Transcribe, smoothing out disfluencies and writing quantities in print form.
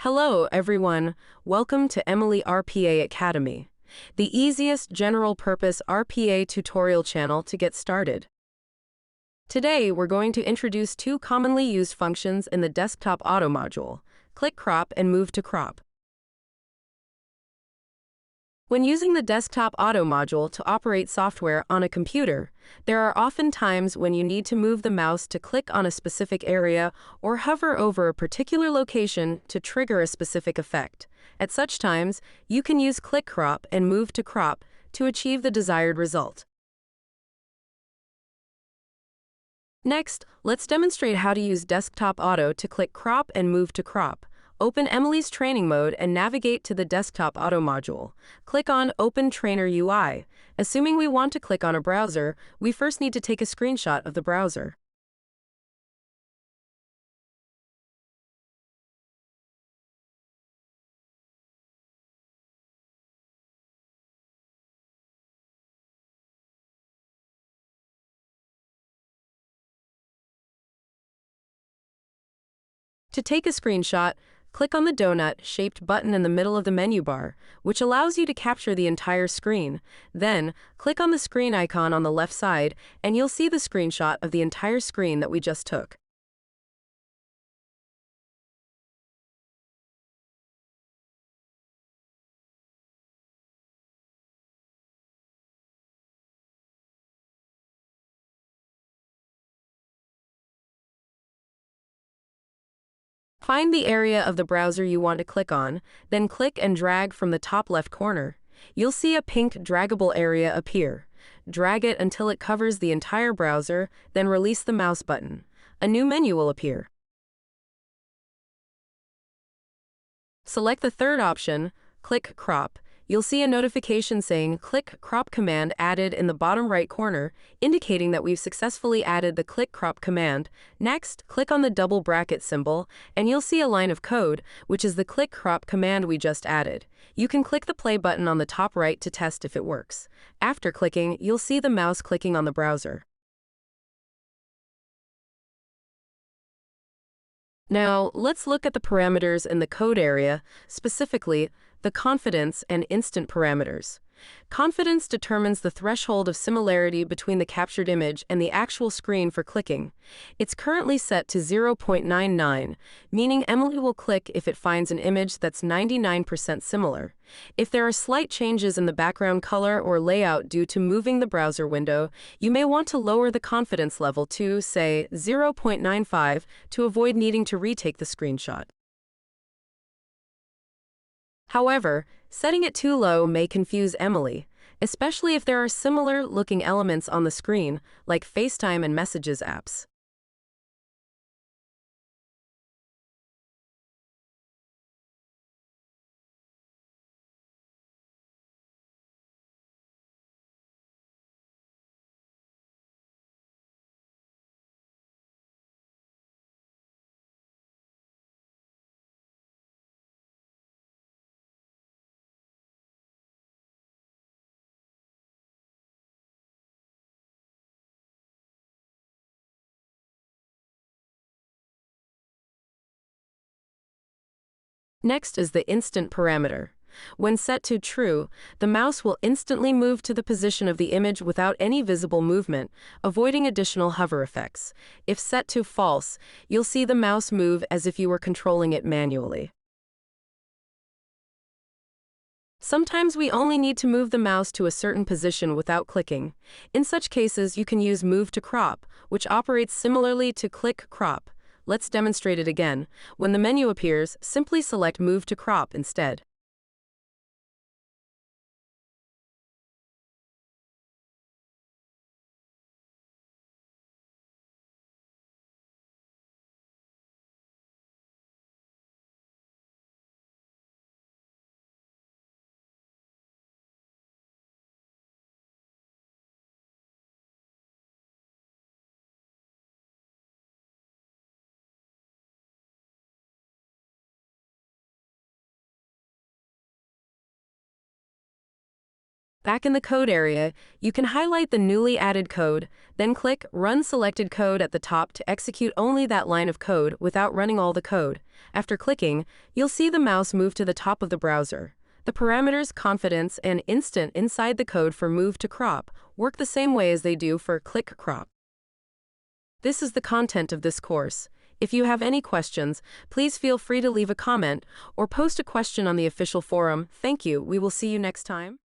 Hello, everyone. Welcome to EMILY.RPA Academy, the easiest general-purpose RPA tutorial channel to get started. Today, we're going to introduce two commonly used functions in the desktop auto module: click crop and move to crop. When using the desktop auto module to operate software on a computer, there are often times when you need to move the mouse to click on a specific area or hover over a particular location to trigger a specific effect. At such times, you can use click crop and move to crop to achieve the desired result. Next, let's demonstrate how to use desktop auto to click crop and move to crop. Open Emily's training mode and navigate to the desktop auto module. Click on Open Trainer UI. Assuming we want to click on a browser, we first need to take a screenshot of the browser. To take a screenshot, click on the donut-shaped button in the middle of the menu bar, which allows you to capture the entire screen. Then, click on the screen icon on the left side, and you'll see the screenshot of the entire screen that we just took. Find the area of the browser you want to click on, then click and drag from the top left corner. You'll see a pink draggable area appear. Drag it until it covers the entire browser, then release the mouse button. A new menu will appear. Select the third option, click crop. You'll see a notification saying click crop command added in the bottom right corner, indicating that we've successfully added the click crop command. Next, click on the double bracket symbol, and you'll see a line of code, which is the click crop command we just added. You can click the play button on the top right to test if it works. After clicking, you'll see the mouse clicking on the browser. Now, let's look at the parameters in the code area, specifically the confidence and instant parameters. Confidence determines the threshold of similarity between the captured image and the actual screen for clicking. It's currently set to 0.99, meaning Emily will click if it finds an image that's 99% similar. If there are slight changes in the background color or layout due to moving the browser window, you may want to lower the confidence level to, say, 0.95 to avoid needing to retake the screenshot. However, setting it too low may confuse Emily, especially if there are similar-looking elements on the screen, like FaceTime and Messages apps. Next is the instant parameter. When set to true, the mouse will instantly move to the position of the image without any visible movement, avoiding additional hover effects. If set to false, you'll see the mouse move as if you were controlling it manually. Sometimes we only need to move the mouse to a certain position without clicking. In such cases, you can use Move to Crop, which operates similarly to Click Crop. Let's demonstrate it again. When the menu appears, simply select Move to Crop instead. Back in the code area, you can highlight the newly added code, then click Run Selected Code at the top to execute only that line of code without running all the code. After clicking, you'll see the mouse move to the top of the browser. The parameters confidence and instant inside the code for move to crop work the same way as they do for click crop. This is the content of this course. If you have any questions, please feel free to leave a comment or post a question on the official forum. Thank you. We will see you next time.